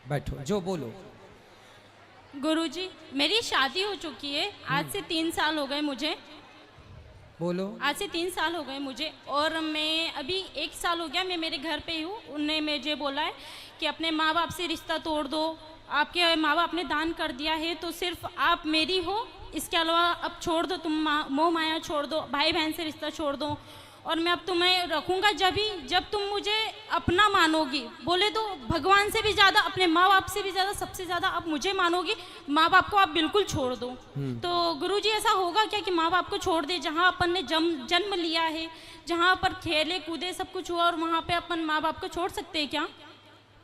बैठो, जो बोलो। गुरुजी, मेरी शादी हो चुकी है। आज से 3 साल हो गए मुझे। बोलो। आज से 3 साल हो गए मुझे, और मैं अभी 1 साल हो गया मैं मेरे घर पे ही हूँ। उनने मुझे बोला है कि अपने माँ बाप से रिश्ता तोड़ दो। आपके माँ बाप ने दान कर दिया है तो सिर्फ आप मेरी हो, इसके अलावा अब छोड़ दो, तुम मोह माया छोड़ दो, भाई बहन से रिश्ता छोड़ दो, और मैं अब तुम्हें रखूँगा जब तुम मुझे अपना मानोगी। बोले तो भगवान से भी ज़्यादा, अपने माँ बाप से भी ज़्यादा, सबसे ज़्यादा आप मुझे मानोगी। माँ बाप को आप बिल्कुल छोड़ दो। तो गुरुजी, ऐसा होगा क्या कि माँ बाप को छोड़ दे? जहाँ अपन ने जन्म लिया है, जहाँ पर खेले कूदे सब कुछ हुआ, और वहाँ पे अपन माँ बाप को छोड़ सकते हैं क्या?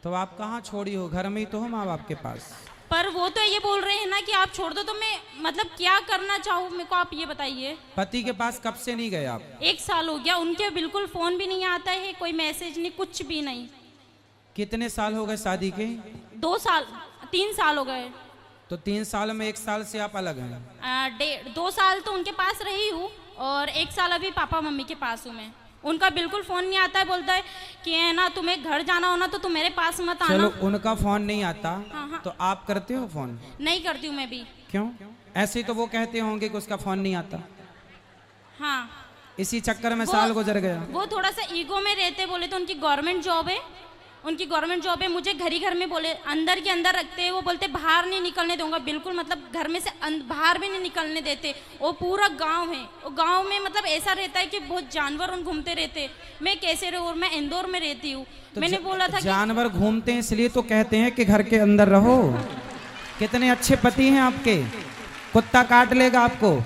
तो आप कहाँ छोड़ी हो? घर में ही तो हो माँ बाप के पास। पर वो तो ये बोल रहे हैं ना कि आप छोड़ दो, तो मैं मतलब क्या करना चाहूँ मेरे को आप ये बताइए। पति के पास कब से नहीं गए आप? 1 साल हो गया, उनके बिल्कुल फोन भी नहीं आता है, कोई मैसेज नहीं, कुछ भी नहीं। कितने साल हो गए शादी के? 2 साल 3 साल हो गए। तो 3 साल में 1 साल से आप अलग हैं। 2 साल तो उनके पास रही हूँ, और 1 साल अभी पापा मम्मी के पास हूँ मैं। उनका बिल्कुल फोन नहीं आता है, बोलता है कि है ना, तुम्हें घर जाना हो ना तो तुम मेरे पास मत आना। चलो, उनका फोन नहीं आता। हाँ। तो आप करते हो फोन? नहीं करती हूँ मैं भी। क्यों? ऐसे ही तो वो कहते होंगे कि उसका फोन नहीं आता। हाँ, इसी चक्कर में साल गुजर गया। वो थोड़ा सा ईगो में रहते। बोले तो उनकी गवर्नमेंट जॉब है, उनकी गवर्नमेंट जॉब है। मुझे घर ही घर में बोले, अंदर के अंदर रखते हैं। वो बोलते बाहर नहीं निकलने दूंगा, बिल्कुल मतलब घर में से बाहर भी नहीं निकलने देते। वो पूरा गांव है, वो गांव में मतलब ऐसा रहता है कि बहुत जानवर उन घूमते रहते। मैं कैसे रहूँ? और मैं इंदौर में रहती हूँ। तो मैंने बोला था जानवर घूमते हैं इसलिए तो कहते हैं कि घर के अंदर रहो। कितने अच्छे पति हैं आपके, कुत्ता काट लेगा आपको,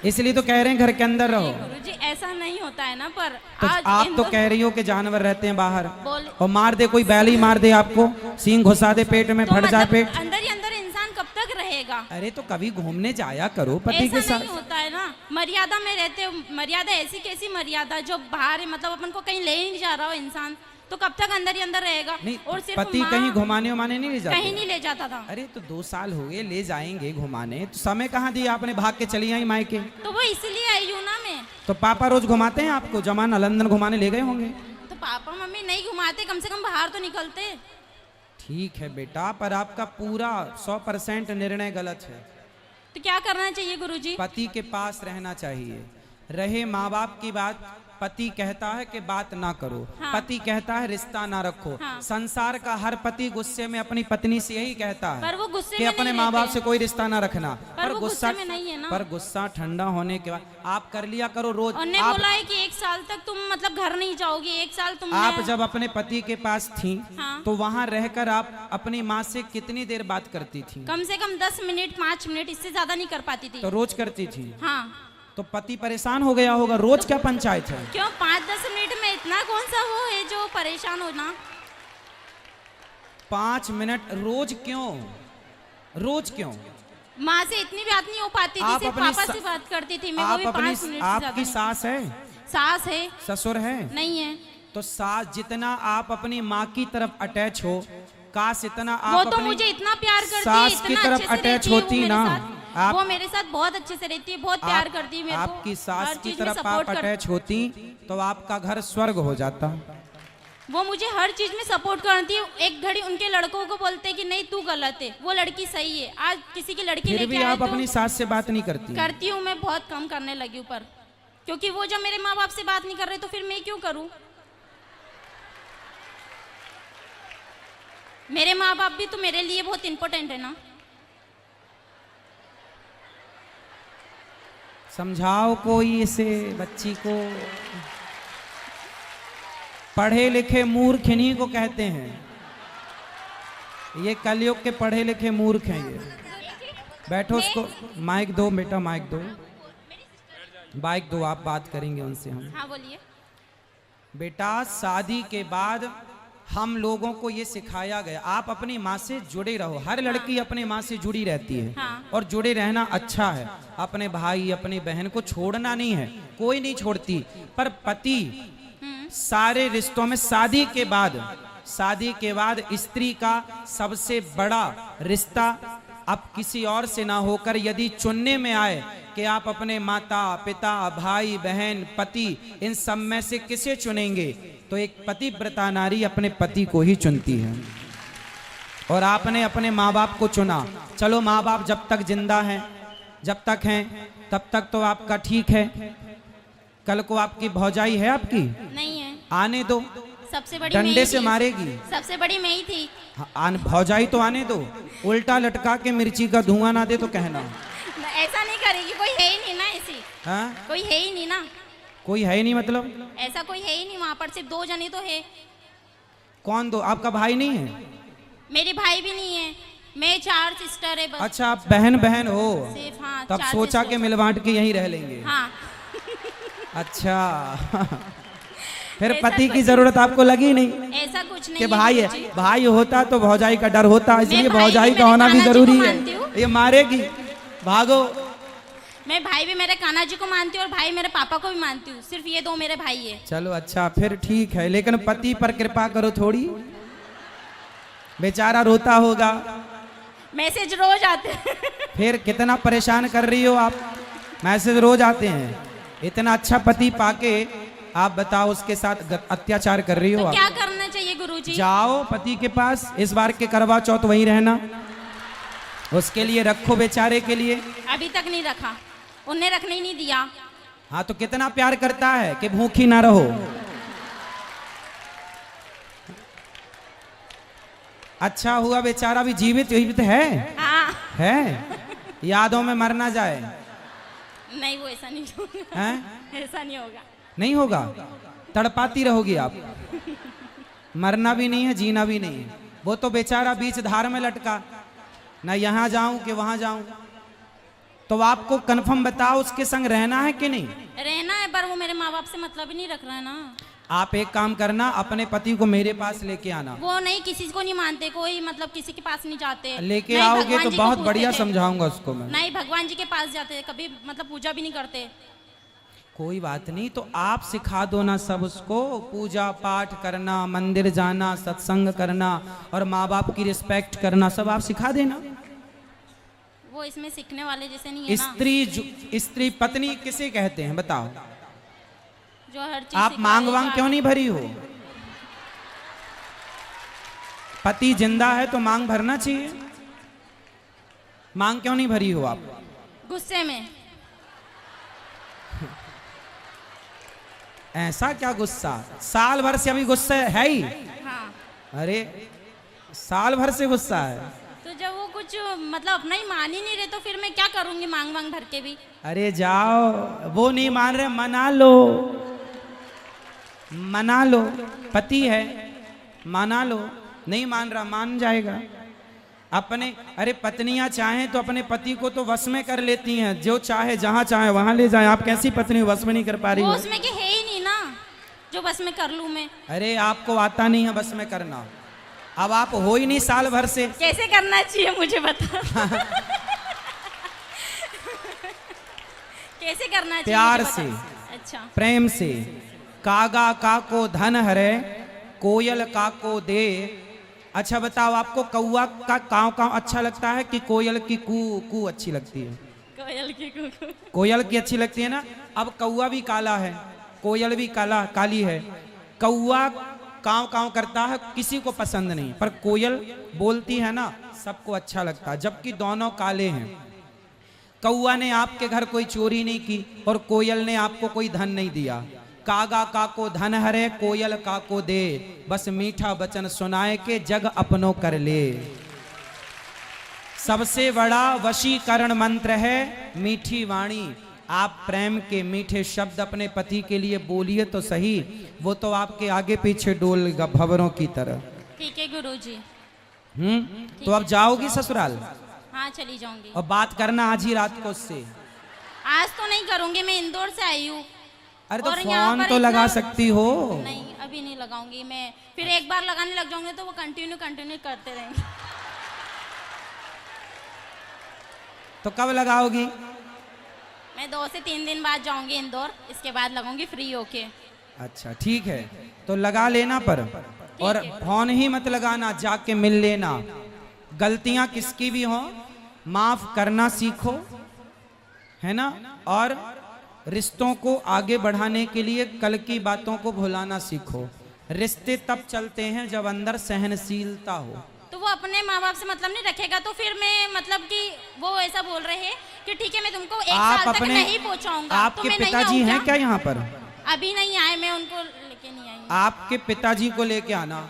इसलिए तो कह रहे हैं घर के अंदर रहो। गुरुजी, ऐसा नहीं होता है ना। पर तो आज आप तो कह रही हो कि जानवर रहते हैं बाहर, बोल और मार दे, कोई बैल ही मार दे आपको, सींग घुसा दे पेट में, तो फट जाए मतलब पेट। अंदर ही अंदर इंसान कब तक रहेगा? अरे तो कभी घूमने जाया करो पति के ऐसा साथ। नहीं होता है ना। मर्यादा में रहते हो। मर्यादा ऐसी कैसी मर्यादा जो बाहर है, मतलब अपन को कहीं ले ही नहीं जा रहा हो इंसान, तो कब तक अंदर ही अंदर रहेगा? नहीं, और सिर्फ पति माँ कहीं घुमाने उमाने नहीं ले जाते? कहीं नहीं ले जाता था। अरे तो 2 साल हो गए, ले जाएंगे घुमाने, तो समय कहाँ दिया आपने? भाग के चली आई मायके। तो वो इसलिए आई हूँ ना मैं। तो पापा रोज घुमाते हैं आपको? जमाना लंदन घुमाने ले गए होंगे। तो पापा मम्मी नहीं घुमाते, कम से कम बाहर तो निकलते। ठीक है बेटा, पर आपका पूरा 100% निर्णय गलत है। तो क्या करना चाहिए गुरुजी? पति के पास रहना चाहिए। रहे माँ बाप की बात, पति कहता है कि बात ना करो। हाँ। पति कहता है रिश्ता ना रखो। हाँ। संसार का हर पति गुस्से में अपनी पत्नी से यही कहता है पर वो गुस्से कि में अपने नहीं माँ बाप रहते। से कोई रिश्ता ना रखना। पर वो गुस्से में नहीं है ना। पर गुस्सा ठंडा होने के बाद आप कर लिया करो रोज। उन्होंने बोला है कि 1 साल तक तुम मतलब घर नहीं जाओगी। 1 साल तुम आप जब अपने पति के पास थी, हाँ। तो वहाँ रहकर आप अपनी माँ से कितनी देर बात करती थी? कम से कम 10 मिनट 5 मिनट, इससे ज्यादा नहीं कर पाती थी। तो रोज करती थी। हाँ। तो पति परेशान हो गया होगा। रोज क्या पंचायत है? क्यों 5-10 मिनट में इतना कौन सा वो है जो परेशान होना? 5 मिनट रोज क्यों? रोज क्यों? माँ से इतनी बात नहीं हो पाती थी, सिर्फ पापा से बात करती थी मैं, वो भी 5 मिनट से ज्यादा आपकी नहीं। सास है? सास है? ससुर है? नहीं है। तो सास जितना आप अपनी माँ की तरफ अटैच हो, काश इतना वो आप तो अपनी मुझे इतना प्यार करती है, सास की इतना तरफ अच्छे से अटैच रहती है होती वो ना। मेरे साथ। आप वो मेरे साथ बहुत अच्छे से रहती है, बहुत प्यार करती है मेरे को। आपकी सास हर की चीज में तरफ सपोर्ट आप अटैच होती तो आपका घर स्वर्ग हो जाता। वो मुझे हर चीज में सपोर्ट करती है। एक घड़ी उनके लड़कों को बोलते हैं कि नहीं तू गलत है, वो लड़की सही है। आज किसी की लड़की फिर लेके भी आए आप तो अपनी सास से बात नहीं करती? करती हूँ मैं, बहुत कम करने लगी हूँ। पर क्योंकि वो जब मेरे माँ बाप से बात नहीं कर रहे तो फिर मैं क्यों करूँ? मेरे माँ बाप भी तो मेरे लिए बहुत इंपॉर्टेंट है ना। समझाओ कोई इसे बच्ची को। पढ़े लिखे मूर्ख इन्हीं को कहते हैं। ये कलयुग के पढ़े लिखे मूर्ख हैं ये। बैठो, उसको माइक दो बेटा, माइक दो, माइक दो, आप बात करेंगे उनसे हम। हाँ बोलिए। बेटा, शादी के बाद हम लोगों को ये सिखाया गया, आप अपनी माँ से जुड़े रहो। हर लड़की अपनी माँ से जुड़ी रहती है। हाँ। और जुड़े रहना अच्छा है। अपने भाई अपनी बहन को छोड़ना नहीं है, कोई नहीं छोड़ती। पर पति सारे रिश्तों में शादी के बाद स्त्री का सबसे बड़ा रिश्ता अब किसी और से ना होकर यदि चुनने में आए कि आप अपने माता पिता भाई बहन पति इन सब में से किसे चुनेंगे, तो एक पतिव्रता नारी अपने पति को ही चुनती है। और आपने अपने माँ बाप को चुना। चलो माँ बाप जब तक जिंदा हैं, जब तक हैं तब तक तो आपका ठीक है। कल को आपकी भौजाई है आपकी, नहीं है, आने दो, सबसे बड़ी मैं डंडे ही से थी। मारेगी। सबसे बड़ी मैं ही थी। भौजाई तो आने दो, उल्टा लटका के मिर्ची का धुआं ना दे तो कहना। ऐसा नहीं करेगी, कोई है ही नहीं ना ऐसी। हाँ? कोई है ही नहीं ना, कोई है ही नहीं मतलब? ऐसा कोई है ही नहीं वहाँ पर, सिर्फ 2 जने तो है। कौन दो? आपका भाई नहीं है? मेरे भाई भी नहीं है, मैं 4 सिस्टर है बस। अच्छा, आप बहन बहन हो, सिर्फ हाँ, तब 4 सोचा सिस्टर। के मिल बांट के यहीं रह लेंगे। हाँ। अच्छा। फिर ऐसा पति की कुछ- जरूरत आपको लगी नहीं ऐसा कुछ नहीं कि है भाई गुरुजी। है? भाई होता तो भौजाई का डर होता, इसलिए भाई भौजाई भी का मेरे होना भी कान्हा जी जरूरी को है। मानती हूँ। ये मारेगी, भागो। मैं भाई भी मेरे कान्हा जी को मानती हूँ और भाई मेरे पापा को भी मानती हूँ, सिर्फ ये 2 मेरे भाई है। चलो अच्छा, फिर ठीक है, लेकिन पति पर कृपा करो थोड़ी, बेचारा रोता होगा। मैसेज रोज आते हैं। फिर कितना परेशान कर रही हो आप, मैसेज रोज आते हैं। इतना अच्छा पति पाके आप बताओ उसके साथ अत्याचार कर रही हो तो आप। क्या करना चाहिए गुरुजी? जाओ पति के पास, इस बार के करवा चौथ वहीं रहना, उसके लिए रखो बेचारे के लिए। अभी तक नहीं रखा, उन्हें रखने ही नहीं दिया। हाँ तो कितना प्यार करता है कि भूखी ना रहो। अच्छा हुआ बेचारा भी जीवित है। हाँ। है, यादों में मर ना जाए। नहीं, वो ऐसा नहीं होगा। हैं? ऐसा नहीं होगा। नहीं होगा, तड़पाती रहोगी आप। मरना भी नहीं है, जीना भी नहीं है। वो तो बेचारा बीच धार में लटका, ना यहाँ जाऊं कि वहां जाऊं। तो आपको कंफर्म बताओ उसके संग रहना है कि नहीं? रहना है, पर वो मेरे माँ बाप से मतलब ही नहीं रख रहा है ना। आप एक काम करना, अपने पति को मेरे पास लेके आना। वो नहीं, किसी को नहीं मानते, कोई मतलब किसी के पास नहीं जाते। लेके नहीं, आओगे भगवान तो जी को बहुत पूजते बढ़िया थे। समझाऊंगा उसको मैं। नहीं, भगवान जी के पास जाते, कभी मतलब पूजा भी नहीं करते। कोई बात नहीं, तो आप सिखा दो ना सब उसको, पूजा पाठ करना, मंदिर जाना, सत्संग करना और माँ बाप की रिस्पेक्ट करना, सब आप सिखा देना। वो इसमें सीखने वाले जैसे नहीं है ना। स्त्री पत्नी किसे कहते हैं बताओ? जो हर चीज आप सिखाए, मांग जो वांग क्यों नहीं भरी हो? पति जिंदा है तो मांग भरना चाहिए। मांग क्यों नहीं भरी हो आप? गुस्से में। ऐसा क्या गुस्सा? साल भर से अभी गुस्सा है ही। हाँ, अरे साल भर से गुस्सा है? तो जब वो कुछ मतलब अपना ही मान ही नहीं रहे तो फिर मैं क्या करूंगी मांग वांग भर के भी? अरे जाओ, वो नहीं मान रहे, मना लो, मना लो। पति है, मना लो। नहीं मान रहा, मान जाएगा। अपने अरे पत्नियां चाहें तो अपने पति को तो वश में कर लेती हैं, जो चाहे जहां चाहे वहां ले जाए। आप कैसी पत्नी वश में नहीं कर पा रही वो हो? उसमें के है ही नहीं ना, जो बस में कर लूं मैं। अरे आपको आता नहीं है बस में करना, अब आप हो ही नहीं साल भर से। कैसे करना चाहिए मुझे बता। कैसे करना चाहिए? प्यार मुझे से, बता। अच्छा, प्रेम से। कागा का को धन हरे, कोयल का को दे। अच्छा बताओ, आपको कौआ का काव काव अच्छा लगता है कि कोयल की कू कू अच्छी लगती है? कोयल की कुकू। कोयल की अच्छी लगती है ना। अब कौआ भी काला है, कोयल भी काली है। कौआ काव काव करता है, किसी को पसंद नहीं, पर कोयल बोलती है ना, सबको अच्छा लगता है, जबकि दोनों काले हैं। कौआ ने आपके घर कोई चोरी नहीं की और कोयल ने आपको कोई धन नहीं दिया। कागा का को धन हरे, कोयल का को दे, बस मीठा वचन सुनाए के जग अपनों कर ले। सबसे बड़ा वशीकरण मंत्र है मीठी वाणी। आप प्रेम के मीठे शब्द अपने पति के लिए बोलिए तो सही, वो तो आपके आगे पीछे डोलेगा भंवरों की तरह। ठीक है गुरुजी। तो अब जाओगी ससुराल? हाँ, चली जाऊंगी। और बात करना आज ही रात को उससे। आज तो नहीं करूंगी, मैं इंदौर से आई हूँ। अरे तो और यहाँ फोन पर तो लगा इतना- सकती हो। नहीं, अभी नहीं लगाऊंगी मैं। फिर एक बार लगाने लग जाऊंगे तो वो कंटिन्यू करते रहेंगे। तो कब लगाओगी? मैं 2 से 3 दिन बाद जाऊंगी इंदौर, इसके बाद लगाऊंगी फ्री होके। अच्छा ठीक है, तो लगा लेना पर, और है। फोन ही मत लगाना, जाके मिल लेना। गलतियां किसकी भी हो माफ करना सीखो, है ना। और रिश्तों को आगे बढ़ाने के लिए कल की बातों को भुलाना सीखो। रिश्ते तब चलते हैं जब अंदर सहनशीलता हो। तो वो अपने माँ बाप से मतलब नहीं रखेगा, तो फिर मैं मतलब कि वो ऐसा बोल रहे हैं कि ठीक है मैं तुमको एक साल तक नहीं पहुंचाऊंगा। आपके तो मैं नहीं पिताजी आऊं हैं क्या यहाँ पर? अभी नहीं आए, मैं उनको लेके नहीं आई। आपके पिताजी को लेके आना।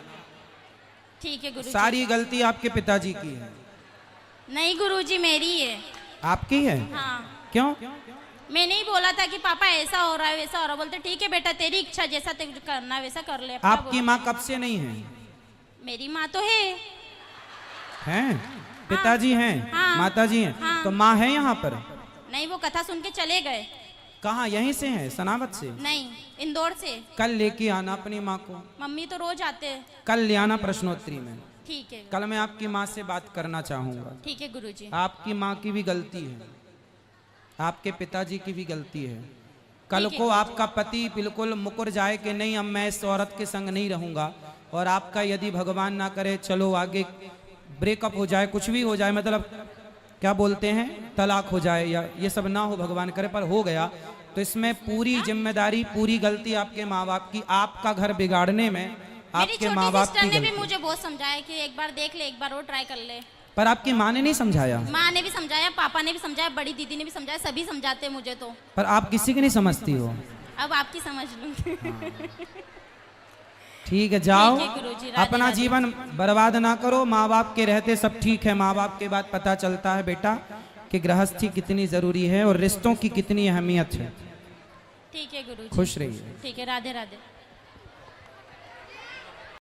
ठीक है गुरुजी। सारी गलती आपके पिताजी की है। नहीं गुरुजी मेरी है। आपकी है? हाँ। क्यों? मैंने ही बोला था कि पापा ऐसा हो रहा है वैसा हो रहा है, बोलते ठीक है बेटा तेरी इच्छा जैसा तेरे करना है वैसा कर ले। आपकी माँ कब से नहीं है? मेरी माँ तो है। हैं? पिताजी हैं? हाँ। माताजी हैं? हाँ। तो माँ है यहाँ पर? नहीं वो कथा सुन के चले गए। कहाँ? यहीं से हैं? सनावत से? नहीं इंदौर से। कल लेके आना अपनी माँ को। मम्मी तो रोज आते हैं। कल ले आना प्रश्नोत्तरी में। ठीक है। कल मैं आपकी माँ से बात करना चाहूंगा। ठीक है गुरुजी। आपकी माँ की भी गलती है, आपके पिताजी की भी गलती है। कल ठीक है। को आपका पति बिल्कुल मुकर जाए कि नहीं अब मैं इस औरत के संग नहीं रहूंगा, और आपका यदि भगवान ना करे चलो आगे ब्रेकअप हो जाए, कुछ भी हो जाए, मतलब क्या बोलते हैं तलाक हो जाए, या ये सब ना हो भगवान करे, पर हो गया तो इसमें पूरी जिम्मेदारी पूरी गलती आपके माँ बाप की। आपका घर बिगाड़ने में मेरी आपके छोटी माँ बाप सिस्टर की ने भी गलती। मुझे बहुत समझाया कि एक बार देख ले, एक बार वो ट्राई कर ले। पर आपकी माँ ने नहीं समझाया? माँ ने भी समझाया, पापा ने भी समझाया, बड़ी दीदी ने भी समझाया, सभी समझाते हैं मुझे। तो पर आप किसी की नहीं समझती हो। अब आपकी समझ लूंगी। ठीक है, जाओ ठीक है गुरुजी, राधे अपना राधे। जीवन बर्बाद ना करो। माँ बाप के रहते सब ठीक है, माँ बाप के बाद पता चलता है बेटा कि गृहस्थी कितनी जरूरी है और रिश्तों की कितनी अहमियत है। ठीक है गुरुजी। खुश रहिए। ठीक है, राधे राधे।